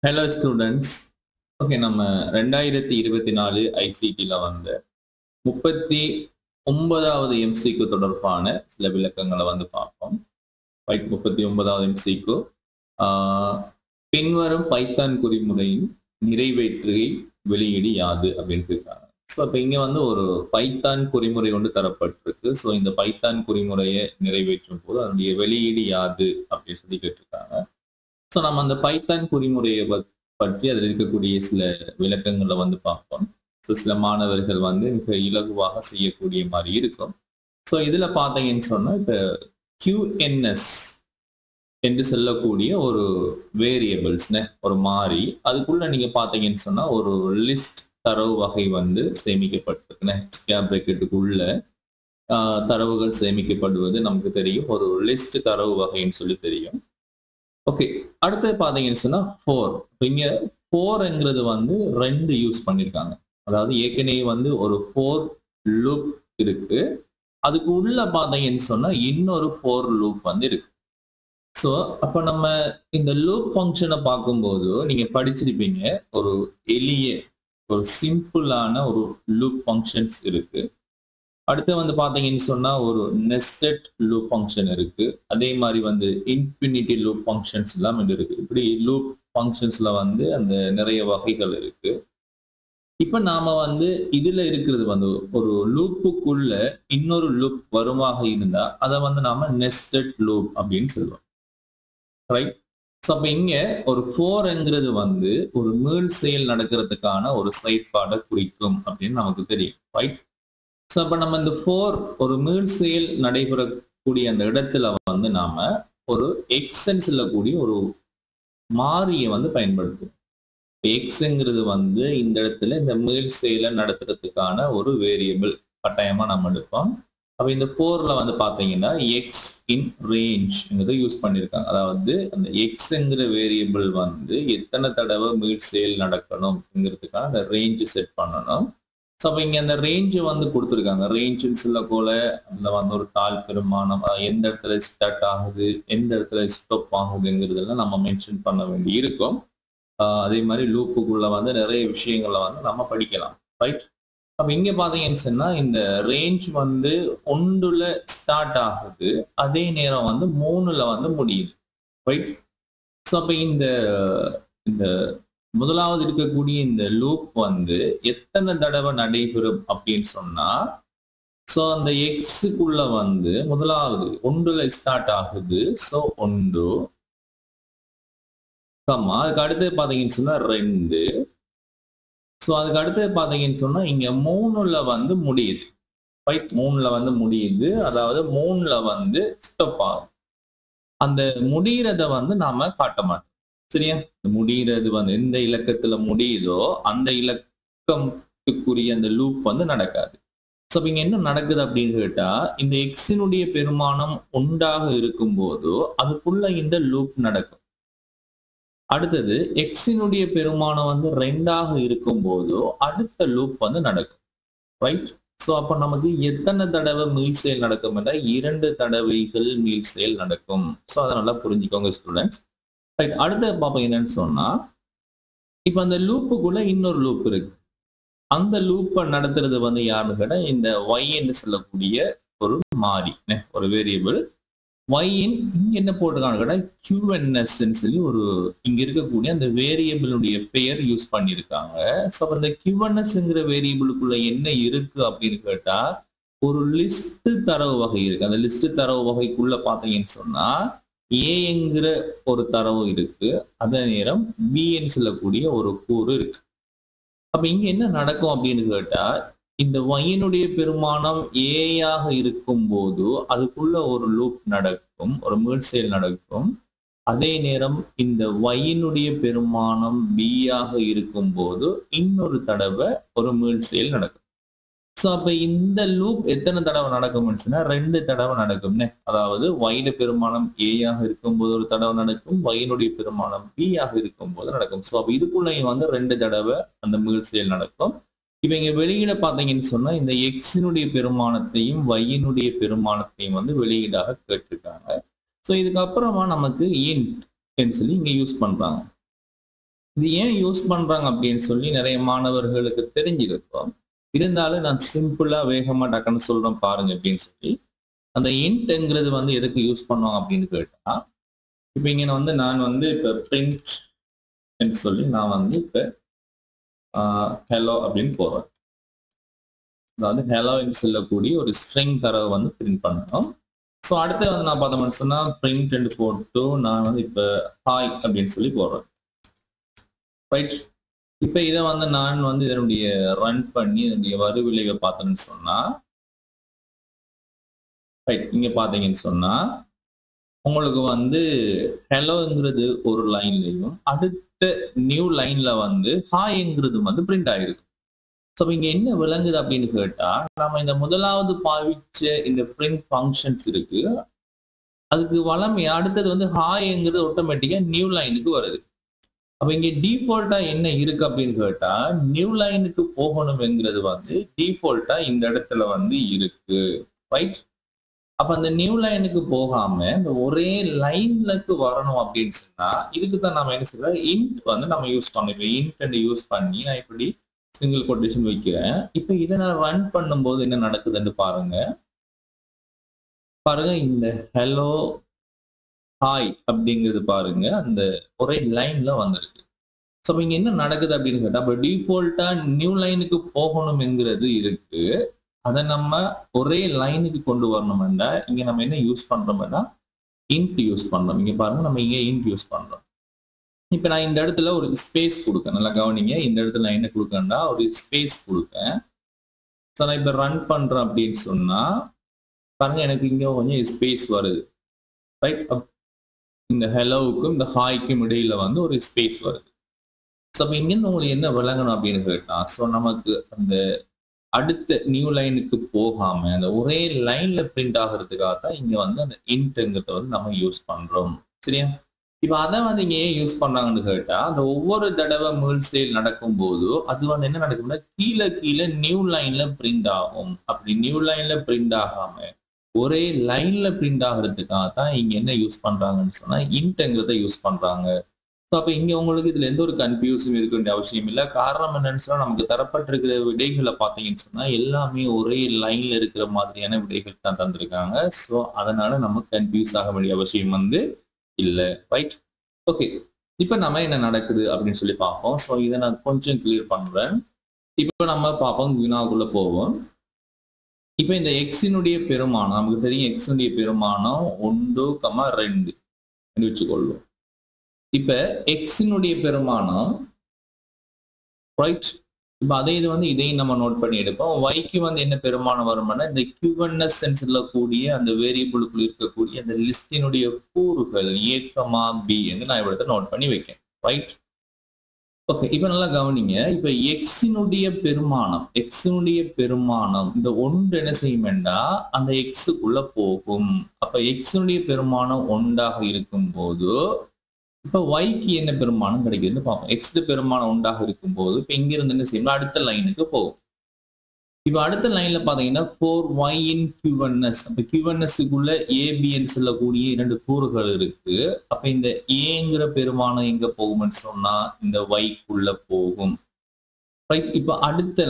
Hello students. Okay, நம்ம 2024 ஐசிடியில் வந்த 39வது எம்சிக்கு தொடர்பான சில விளக்கங்களை பார்ப்போம். 39வது எம்சிக்கு பின்வரும் பைத்தான் குறிமுறையின் நிறைவேற்றி வெளியீடு யாது அப்படின்னு இருக்காங்க. ஸோ இப்போ இங்கே ஒரு பைத்தான் குறிமுறை ஒன்று தரப்பட்டிருக்கு. ஸோ இந்த பைத்தான் குறிமுறையை நிறைவேற்றும் போது அதனுடைய வெளியீடு யாது அப்படின்னு சொல்லி கேட்டிருக்காங்க. ஸோ நம்ம அந்த பைத்தான் குறிமுறையை பற்றி அதில் இருக்கக்கூடிய சில விளக்கங்களை பார்ப்போம். ஸோ சில மாணவர்கள் மிக இலகுவாக செய்யக்கூடிய மாதிரி இருக்கும். ஸோ இதில் பார்த்தீங்கன்னு சொன்னால் இப்போ QNS என்று சொல்லக்கூடிய ஒரு வேரியபிள்ஸ்னு ஒரு மாறி, அதுக்குள்ள நீங்க பார்த்தீங்கன்னு சொன்னா ஒரு லிஸ்ட் தரவு வகை சேமிக்கப்பட்டிருக்குன்னு ஸ்கொயர் பிராக்கெட்டுக்குள்ள தரவுகள் சேமிக்கப்படுவது நமக்கு தெரியும். ஒரு லிஸ்ட் தரவு வகைன்னு சொல்லி தெரியும். ஓகே, அடுத்தது பார்த்தீங்கன்னு சொன்னா 4. இங்க 4ங்கிறது 2 யூஸ் பண்ணியிருக்காங்க. அதாவது ஏற்கனவே ஒரு 4 லூப் இருக்கு, அதுக்கு உள்ள பார்த்தீங்கன்னு சொன்னா இன்னொரு 4 லூப் இருக்கு. ஸோ அப்போ நம்ம இந்த லூப் ஃபங்க்ஷனை பார்க்கும்போது நீங்க படிச்சிருப்பீங்க, ஒரு எளிய ஒரு சிம்பிளான ஒரு லூப் ஃபங்க்ஷன்ஸ் இருக்கு. அடுத்து பார்த்தீங்கன்னு சொன்னா ஒரு நெஸ்டட் லூப் ஃபங்க்ஷன் இருக்கு. அதே மாதிரி இன்ஃபினிட்டி லூப் ஃபங்க்ஷன்ஸ் எல்லாம் இருக்கு. இப்படி லூப் ஃபங்க்ஷன்ஸ்ல அந்த நிறைய வகைகள் இருக்கு. இப்ப நாம இதுல இருக்கிறது ஒரு லூப்புக்குள்ள இன்னொரு லூப் வருமாக இருந்தா அதை நாம நெஸ்டட் லூப் அப்படின்னு சொல்லுவோம். ரைட். ஸோ அப்ப இங்க ஒரு 4ங்கிறது ஒரு மீள் செயல் நடக்கிறதுக்கான ஒரு செயற்பாடை குறிக்கும் அப்படின்னு நமக்கு தெரியும். ரைட். ஸோ அப்ப நம்ம இந்த 4 ஒரு மீள் செயல் நடைபெறக்கூடிய அந்த இடத்துல நாம ஒரு எக்ஸ்ன்னு சொல்லக்கூடிய ஒரு மாறியை பயன்படுத்தும். எக்ஸ்ங்கிறது இந்த இடத்துல இந்த மீள் செயலை நடத்துறதுக்கான ஒரு வேரியபிள் கட்டாயமா நம்ம எடுப்போம். அப்ப இந்த 4ல பாத்தீங்கன்னா எக்ஸ் இன் ரேஞ்ச் யூஸ் பண்ணிருக்காங்க. அதாவது அந்த எக்ஸ்ங்கிற வேரியபிள் எத்தனை தடவை மீள் செயல் நடக்கணும்ங்கிறதுக்காக அந்த ரேஞ்ச் செட் பண்ணணும். ஸோ அப்ப இங்க அந்த ரேஞ்சு கொடுத்துருக்காங்க. ரேஞ்சுன்னு சொல்ல போல அதுல ஒரு தாழ் பெருமானம், எந்த இடத்துல ஸ்டார்ட் ஆகுது, எந்த இடத்துல ஸ்டாப் ஆகுதுங்கிறதெல்லாம் நம்ம மென்ஷன் பண்ண வேண்டி இருக்கும். அதே மாதிரி லூப்புக்குள்ள நிறைய விஷயங்களை நம்ம படிக்கலாம். ரைட். அப்ப இங்க பாத்தீங்கன்னு சொன்னா இந்த ரேஞ்ச் 1ல ஸ்டார்ட் ஆகுது, அதே நேரம் 3ல முடியுது. ரைட். ஸோ அப்ப இந்த இந்த முதலாவது இருக்கக்கூடிய இந்த லூப் எத்தனை தடவை நடைபெறும் அப்படின்னு சொன்னா, ஸோ அந்த எக்ஸுக்குள்ள முதலாவது 1ல ஸ்டார்ட் ஆகுது. ஸோ 1, அதுக்கு அடுத்து பாத்தீங்கன்னு சொன்னா 2. ஸோ அதுக்கு அடுத்து பாத்தீங்கன்னு சொன்னா இங்க 3ல முடியுது. ரைட். 3ல முடியுது, அதாவது 3ல ஸ்டாப் ஆகும். அந்த முடிகிறத நாம காட்ட மாட்டோம். சரியா? முடிகிறது எந்த இலக்கத்துல முடியுதோ அந்த இலக்கத்துக்குரிய அந்த லூப் நடக்காது. ஸோ இங்க என்ன நடக்குது அப்படின்னு கேட்டா, இந்த எக்ஸினுடைய பெருமானம் 1ஆக இருக்கும் போதோ அதுக்குள்ள இந்த லூப் நடக்கும். அடுத்தது எக்ஸினுடைய பெருமானம் 2ஆக இருக்கும் போதோ அடுத்த லூப் நடக்கும். ரைட். ஸோ அப்ப நமக்கு எத்தனை தடவை மீள் செயல் நடக்கும் என்றால் 2 தடவைகள் மீள் செயல் நடக்கும். ஸோ அதை நல்லா புரிஞ்சுக்கோங்க ஸ்டூடெண்ட்ஸ். ரைட். அடுத்த பார்ப்போம் என்னன்னு சொன்னா, இப்ப அந்த லூப்புக்குள்ள இன்னொரு லூப் இருக்கு. அந்த லூப்பை நடத்துறது யாருன்னு கேட்டா இந்த y என்று சொல்லக்கூடிய ஒரு மாறி, ஒரு வேரியபிள். ஒயின் இங்க என்ன போட்டிருக்காங்க கேட்டா QNS சொல்லி ஒரு இங்க இருக்கக்கூடிய அந்த வேரியபிளுடைய பெயர் யூஸ் பண்ணியிருக்காங்க. ஸோ அந்த QNSங்கிற வேரியபிளுக்குள்ள என்ன இருக்கு அப்படின்னு கேட்டா ஒரு லிஸ்ட் தரவு வகை இருக்கு. அந்த லிஸ்ட் தரவு வகைக்குள்ள பாத்தீங்கன்னு சொன்னா ஏங்கிற ஒரு தரவு இருக்கு, அதே நேரம் பின்னு சொல்லக்கூடிய ஒரு கூறு இருக்கு. அப்ப இங்க என்ன நடக்கும் அப்படின்னு கேட்டா, இந்த ஒயினுடைய பெருமானம் ஏயாக இருக்கும் போது அதுக்குள்ள ஒரு லூப் நடக்கும், ஒரு மீள் செயல் நடக்கும். அதே நேரம் இந்த ஒயினுடைய பெருமானம் பியாக இருக்கும் போது இன்னொரு தடவை ஒரு மீள் செயல் நடக்கும். ஸோ அப்ப இந்த லூப் எத்தனை தடவை நடக்கும்னு சொன்னா 2 தடவை நடக்கும்னே. அதாவது ஒயின பெருமானம் ஏயாக இருக்கும் போது ஒரு தடவை நடக்கும், ஒயினுடைய பெருமானம் பியாக இருக்கும் போது நடக்கும். ஸோ அப்ப இதுக்குள்ளேயும் 2 தடவை அந்த மீள் செயல் நடக்கும். இப்ப இங்க வெளியிட பாத்தீங்கன்னு சொன்னா இந்த எக்ஸினுடைய பெருமானத்தையும் ஒயினுடைய பெருமானத்தையும் வெளியீடாக கேட்டிருக்காங்க. ஸோ இதுக்கப்புறமா நமக்கு இன்ட் சொல்லி இங்க யூஸ் பண்றாங்க. இது ஏன் யூஸ் பண்றாங்க அப்படின்னு சொல்லி நிறைய மாணவர்களுக்கு தெரிஞ்சிருக்கும். இருந்தாலும் நான் சிம்பிளா வேகமா டக்குன்னு சொல்றேன் பாருங்க அப்படின்னு சொல்லி. அந்த இன்ட்ங்கிறது வந்து எதுக்கு யூஸ் பண்ணுவாங்க அப்படின்னு கேட்டா, இப்ப இங்க நான் இப்ப பிரிண்ட் என்று சொல்லி நான் இப்ப ஹலோ அப்படின்னு போடுறேன். அதாவது ஹலோ என்று சொல்லக்கூடிய ஒரு ஸ்ட்ரிங் தரவை பிரிண்ட் பண்ணணும். ஸோ அடுத்து நான் பார்த்தோம்னு சொன்னா பிரிண்ட் என்று போட்டு நான் இப்ப ஹாய் அப்படின்னு சொல்லி போடுறேன். ரைட். இப்ப இதை நான் இதனுடைய ரன் பண்ணி இதனுடைய வரிவிளைவை பார்த்தேன்னு சொன்னா, ரைட், இங்க பாத்தீங்கன்னு சொன்னா உங்களுக்கு ஹலோங்கிறது ஒரு லைன்லயும் அடுத்த நியூ லைன்ல ஹாய்ங்கிறது பிரிண்ட் ஆயிருக்கு. ஸோ இங்க என்ன விளங்குது அப்படின்னு கேட்டா, நம்ம இந்த முதலாவது பாவிச்ச இந்த பிரிண்ட் ஃபங்க்ஷன்ஸ் இருக்கு, அதுக்கு வளமையா அடுத்தது ஹாய்ங்கிறது ஆட்டோமேட்டிக்கா நியூ லைனுக்கு வருது. அப்ப இங்க டிஃபால்ட்டா என்ன இருக்கு அப்படின்னு கேட்டா, நியூ லைனுக்கு போகணும்ங்கிறது டிஃபால்ட்டா இந்த இடத்துல இருக்கு. ரைட். அப்ப அந்த நியூ லைனுக்கு போகாம இந்த ஒரே லைனுக்கு வரணும் அப்படின்னு சொன்னா, இதுக்கு தான் நம்ம என்ன செய்யறோம், இன்ட் நம்ம யூஸ் பண்ணோம். இப்ப இன்ட் யூஸ் பண்ணி நான் இப்படி சிங்கிள் கொட்டேஷன் வைக்கிறேன். இப்ப இதை நான் ரன் பண்ணும்போது என்ன நடக்குதுன்னு பாருங்க. இந்த ஹலோ ஹாய் அப்படிங்கிறது பாருங்க அந்த ஒரே லைன்ல வந்திருக்கு. ஸோ இங்க என்ன நடக்குது அப்படின்னு கேட்டா, இப்போ டிஃபால்ட்டா நியூ லைனுக்கு போகணும்ங்கிறது இருக்கு, அதை நம்ம ஒரே லைனுக்கு கொண்டு வரணும்னா இங்க நம்ம என்ன யூஸ் பண்றோம்னா இன்ட் யூஸ் பண்றோம். இங்க பாருங்க நம்ம இங்க இன்ட் யூஸ் பண்றோம். இப்ப நான் இந்த இடத்துல ஒரு ஸ்பேஸ் கொடுக்கேன். நல்லா கவனிங்க, இந்த இடத்துல நான் என்ன கொடுக்கேன்னா ஒரு ஸ்பேஸ் கொடுக்கேன். ஸோ நான் இப்ப ரன் பண்றேன் அப்படின்னு சொன்னா பாருங்க எனக்கு இங்க கொஞ்சம் ஸ்பேஸ் வருது. ரைட். இந்த ஹெலோவுக்கும் இந்த ஹாய்க்கும் இடையில ஒரு ஸ்பேஸ் வருது. ஸோ அப்ப இங்கிருந்து உங்களுக்கு என்ன விளங்கணும் அப்படின்னு கேட்டா, ஸோ நமக்கு அந்த அடுத்த நியூ லைனுக்கு போகாம அந்த ஒரே லைன்ல பிரிண்ட் ஆகிறதுக்காக தான் இங்க அந்த இன்ட்ங்கிறத நம்ம யூஸ் பண்றோம். சரியா? இப்ப அதை இங்க ஏன் யூஸ் பண்ணாங்கன்னு கேட்டா, அந்த ஒவ்வொரு தடவை மேல் சேல் நடக்கும் போது அது என்ன நடக்கும்னா கீழே கீழே நியூ லைன்ல பிரிண்ட் ஆகும். அப்படி நியூ லைன்ல பிரிண்ட் ஆகாம ஒரே லைன்ல பிரிண்ட் ஆகிறதுக்காக தான் இங்க என்ன யூஸ் பண்றாங்கன்னு சொன்னா இன்ட்ங்கிறத யூஸ் பண்றாங்க. ஸோ அப்ப இங்க உங்களுக்கு இதுல எந்த ஒரு கன்ஃபியூஸும் இருக்க வேண்டிய அவசியம் இல்லை. காரணம் என்னன்னு சொன்னா நமக்கு தரப்பட்டிருக்கிற விடைகளை பார்த்தீங்கன்னு சொன்னா எல்லாமே ஒரே லைன்ல இருக்கிற மாதிரியான விடைகள் தான் தந்திருக்காங்க. ஸோ அதனால நம்ம கன்ஃபியூஸ் ஆக வேண்டிய அவசியம் இல்லை. ரைட். ஓகே. இப்ப நம்ம என்ன நடக்குது அப்படின்னு சொல்லி பார்ப்போம். ஸோ இதை நான் கொஞ்சம் கிளியர் பண்றேன். இப்ப நம்ம பார்ப்போம், வினாவுக்குள்ள போவோம். இப்ப இந்த எக்ஸினுடைய பெருமானம் நமக்கு தெரியும். எக்ஸினுடைய பெருமானம் 1, 2 வச்சுக்கொள்ளும். இப்ப எக்ஸினுடைய பெருமானம் ரைட். இப்ப அதே இது இதையும் நம்ம நோட் பண்ணி எடுப்போம். ஒய்க்கு என்ன பெருமானம் வரும்னா இந்த கியூஎன்எஸ் சொல்லக்கூடிய அந்த வேரியபிளுக்குள் இருக்கக்கூடிய அந்த லிஸ்டினுடைய கூறுகள் A, B என்று நான் இவ்வளவு நோட் பண்ணி வைக்கேன். ரைட். ஓகே. இப்ப நல்லா கவனிங்க. இப்ப எக்ஸினுடைய பெருமானம் இந்த ஒன்று என்ன செய்யும்டா அந்த எக்ஸுக்குள்ள போகும். அப்ப எக்ஸினுடைய பெருமானம் 1ஆக இருக்கும் போது இப்ப ஒய்க்கு என்ன பெருமானம் கிடைக்குதுன்னு பார்ப்போம். எக்ஸ் பெருமானம் 1ஆக இருக்கும் போது இப்ப இங்க இருந்து என்ன செய்யணும், அடுத்த லைனுக்கு போகும். இப்ப அடுத்த லைன்ல பாத்தீங்கன்னா 4y இன் QNS. அப்ப QNSக்குள்ள ABன்னு சொல்லக்கூடிய 2 கூறுகள் இருக்கு. அப்ப இந்த ஏங்கிற பெருமானம் எங்க போகும்னு சொன்னா இந்த ஒய்க்குள்ள போகும். ரைட். இப்ப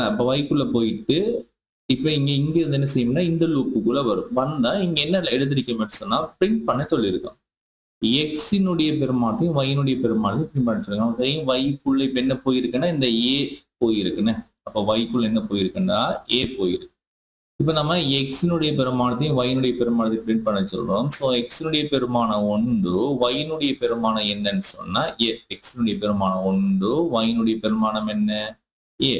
இப்ப ஒய்க்குள்ள போயிட்டு இப்ப இங்க இருந்து என்ன செய்யணும்னா இந்த லூப்புக்குள்ள வரும். வந்தா இங்க என்ன எழுதிருக்கோம்னு சொன்னா பிரிண்ட் பண்ண சொல்லியிருக்கோம். எக்ஸினுடைய பெருமானத்தையும் ஒயினுடைய பெருமானத்தையும் பிரிண்ட் பண்ண சொல்லியிருக்கோம். ஒய்க்குள்ள இப்ப என்ன போயிருக்குன்னா இந்த ஏ போயிருக்குன்னு. அப்ப ஒய்க்குள்ள என்ன போயிருக்குன்னா ஏ போயிருக்கு. இப்ப நம்ம எக்ஸினுடைய பெருமானத்தையும் ஒயினுடைய பெருமானத்தையும் பிரிண்ட் பண்ண சொல்றோம். ஸோ எக்ஸினுடைய பெருமானம் 1, ஒயினுடைய பெருமானம் என்னன்னு சொன்னா ஏ. எக்ஸினுடைய பெருமானம் 1, ஒயினுடைய பெருமானம் என்ன ஏ.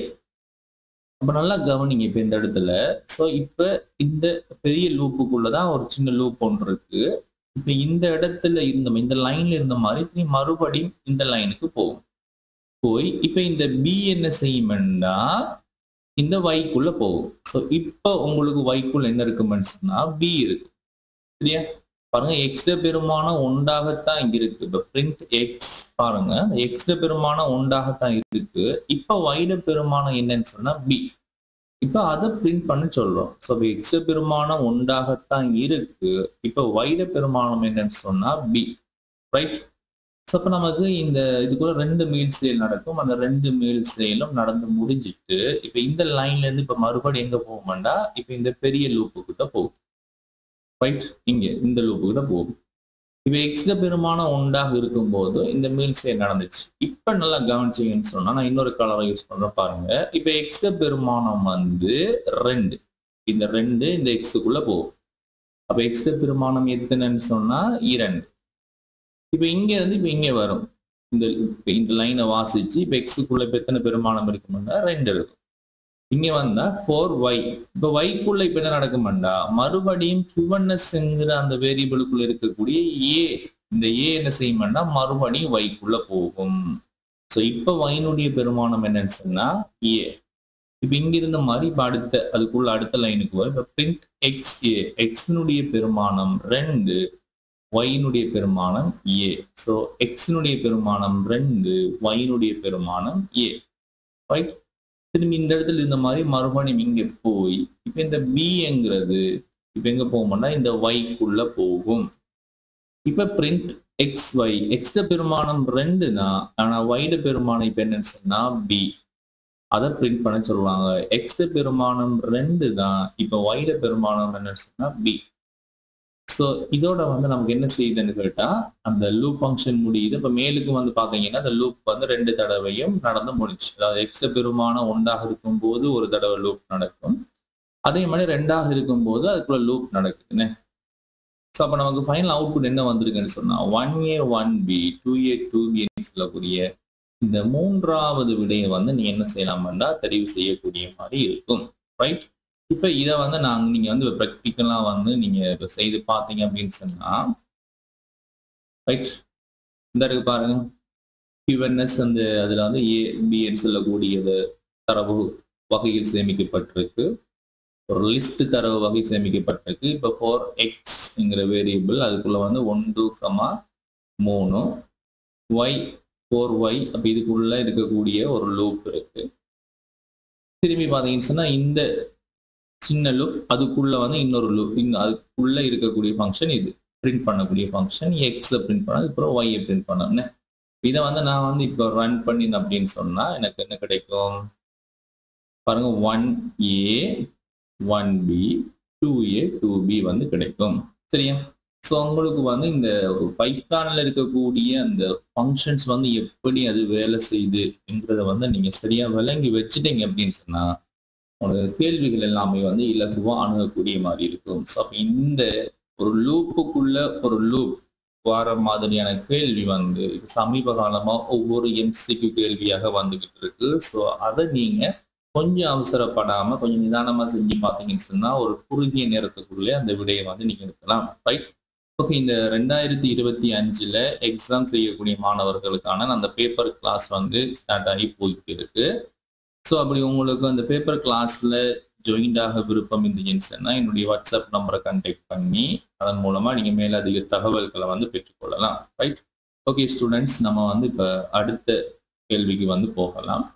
அப்ப நல்லா கவனிங்க இப்ப இந்த இடத்துல. ஸோ இப்ப இந்த பெரிய லூப்புக்குள்ளதான் ஒரு சின்ன லூப் ஒன்று இருக்கு. இப்ப இந்த இடத்துல இந்த லைன்ல இருந்த மாதிரி மறுபடியும் இந்த லைனுக்கு போகும். போய் இப்ப இந்த பி என்ன செய்யும்னா இந்த வைக்குள்ள போகும். ஸோ இப்ப உங்களுக்கு வைக்குள்ள என்ன இருக்குன்னு சொன்னா பி இருக்கு. சரியா? பாருங்க எக்ஸ் பெருமானம் 1ஆகத்தான் இங்க இருக்கு. இப்ப பிரிண்ட் எக்ஸ் பாருங்க எக்ஸ் பெருமானம் 1ஆகத்தான் இருக்கு. இப்ப ஒய்ட பெருமானம் என்னன்னு சொன்னா பி. இப்ப அதை பிரிண்ட் பண்ண சொல்றோம். ஸோ எக்ஸ் பெருமானம் 1ஆகத்தான் இருக்கு. இப்ப ஒய்ட பெருமானம் என்னன்னு சொன்னா பி. ரைட். அப்ப நமக்கு இந்த இதுக்குள்ள 2 மீள் செயல் நடக்கும். அந்த 2 மீள் செயலும் நடந்து முடிஞ்சிட்டு இப்ப இந்த லைன்ல இருந்து இப்ப மறுபடியும் எங்க போகும்டா, இப்ப இந்த பெரிய லூப்பு கிட்ட போகும். ரைட், இங்க இந்த லூப்பு கிட்ட போகும். இப்ப எக்ஸ் பெருமானம் ஒன்றாக இருக்கும்போது இந்த மீள் செயல் நடந்துச்சு. இப்ப நல்லா கவனிச்சீங்கன்னு சொன்னா நான் இன்னொரு கலரை யூஸ் பண்றேன் பாருங்க. இப்ப எக்ஸ் பெருமானம் வந்து 2, இந்த 2 இந்த எக்ஸுக்குள்ள போகும். அப்ப எக்ஸ் பெருமானம் எத்தனைன்னு சொன்னா 2. இப்ப இங்க இருந்து இப்ப இங்க வரும். இந்த லைனை வாசிச்சு இப்ப எக்ஸுக்குள்ள இப்ப எத்தனை பெருமானம் இருக்கும்னா 2 இருக்கும். இங்க வந்தா 4y. இப்ப yக்குள்ள இப்ப என்ன நடக்கும்டா, மறுபடியும் கியூஎன்எஸ்ங்கிற அந்த வேரியபிளுக்குள்ள இருக்கக்கூடிய a, இந்த a என்ன செய்யும்னா மறுபடியும் yக்குள்ள போகும். சோ இப்ப yனுடைய பெருமானம் என்னன்னு சொன்னா a. இப்ப இங்க இருந்த மாதிரி இப்ப அதுக்குள்ள அடுத்த லைனுக்கு வரும். இப்ப பிரிண்ட் xa, x-னுடைய பெருமானம் 2, y-னுடைய பெருமானம் a. சோ x-னுடைய பெருமானம் 2, y-னுடைய பெருமானம் a. ரைட், திரும்பி இந்த இடத்துல இந்த மாதிரி மறுபடியும் இங்க போய் இப்ப இந்த b-ங்கிறது இப்ப எங்க போகும்னா இந்த y-க்குள்ள போகும். இப்ப பிரிண்ட் xy, x பெருமானம் 2 தான், ஆனா y பெருமானம் இப்ப என்னன்னு சொன்னா b. அதை பிரிண்ட் பண்ண சொல்லுவாங்க. x பெருமானம் 2 தான், இப்ப y பெருமானம் என்னன்னு சொன்னா b. ஸோ இதோட வந்து நமக்கு என்ன செய்யுதுன்னு கேட்டா, அந்த லூப் ஃபங்க்ஷன் முடியுது. இப்ப மேலுக்கு வந்து பாத்தீங்கன்னா அந்த லூப் வந்து 2 தடவையும் நடந்து முடிச்சு. அதாவது எக்ஸ் பெருமானம் 1ஆக இருக்கும் போது ஒரு தடவை லூப் நடக்கும், அதே மாதிரி 2ஆக இருக்கும் போது அதுக்குள்ள லூப் நடக்குதுன்னு. ஸோ அப்ப நமக்கு ஃபைனல் அவுட்புட் என்ன வந்திருக்குன்னு சொன்னா 1a 1b 2a 2b சொல்லக்கூடிய இந்த 3வது விடையை வந்து நீ என்ன செய்யலாம்னா தெரிவு செய்யக்கூடிய மாதிரி இருக்கும். ரைட், இப்ப இதை வந்து நீங்க வந்து ப்ராக்டிக்கலா வந்து நீங்க இப்ப செய்து பார்த்தீங்க அப்படின்னு சொன்னா, ரைட், இந்த இருக்கு பாருங்க, கியூஎன்எஸ் அந்த அதுல வந்து ஏபின்னு சொல்லக்கூடியது தரவு வகையில் சேமிக்கப்பட்டிருக்கு, ஒரு லிஸ்ட் தரவு வகை சேமிக்கப்பட்டிருக்கு. இப்ப 4x வேரியபிள் அதுக்குள்ள வந்து 1 3 y 4y அப்ப இதுக்குள்ள இருக்கக்கூடிய ஒரு லூப் இருக்கு. திரும்பி பாத்தீங்கன்னு சொன்னா இந்த சின்ன லூப் அதுக்குள்ள வந்து இன்னொரு லூப், அதுக்குள்ள இருக்கக்கூடிய ஃபங்க்ஷன் இது பிரிண்ட் பண்ணக்கூடிய ஃபங்க்ஷன் எக்ஸ் பிரிண்ட் பண்ண, அப்புறம் ஒய் பிரிண்ட் பண்ண. இதை வந்து நான் வந்து இப்போ ரன் பண்ணி அப்படின்னு சொன்னா எனக்கு என்ன கிடைக்கும் பாருங்க, 1a 1b 2a 2b வந்து கிடைக்கும். சரியா? ஸோ உங்களுக்கு வந்து இந்த பைத்தான்ல இருக்கக்கூடிய அந்த ஃபங்க்ஷன்ஸ் வந்து எப்படி அது வேலை செய்யுதுங்கிறத வந்து நீங்க சரியா விளங்கி வச்சுட்டீங்க அப்படின்னு சொன்னா உனக்கு கேள்விகள் எல்லாமே வந்து இலகுவா அணுகக்கூடிய மாதிரி இருக்கும். ஸோ அப்ப இந்த ஒரு லூப்புக்குள்ள ஒரு லூப் வர மாதிரியான கேள்வி வந்து சமீப காலமா ஒவ்வொரு எம்சிக்யூ கேள்வியாக வந்துகிட்டு இருக்கு. ஸோ அதை நீங்க கொஞ்சம் அவசரப்படாம கொஞ்சம் நிதானமா செஞ்சு பார்த்தீங்கன்னு சொன்னா ஒரு குறுகிய நேரத்துக்குள்ளே அந்த விடையை வந்து நீங்க எடுக்கலாம். Right, okay. இந்த 2025 எக்ஸாம் செய்யக்கூடிய மாணவர்களுக்கான அந்த பேப்பர் கிளாஸ் வந்து ஸ்டார்ட் ஆகி போயிட்டு இருக்கு. ஸோ அப்படி உங்களுக்கு அந்த பேப்பர் கிளாஸ்ல ஜாயின்டாக விருப்பம் இருந்துச்சுன்னா என்னுடைய வாட்ஸ்அப் நம்பரை கான்டாக்ட் பண்ணி அதன் மூலமா நீங்க மேலதிக தகவல்களை வந்து பெற்றுக்கொள்ளலாம். ரைட், ஓகே ஸ்டூடெண்ட்ஸ், நம்ம வந்து இப்ப அடுத்த கேள்விக்கு வந்து போகலாம்.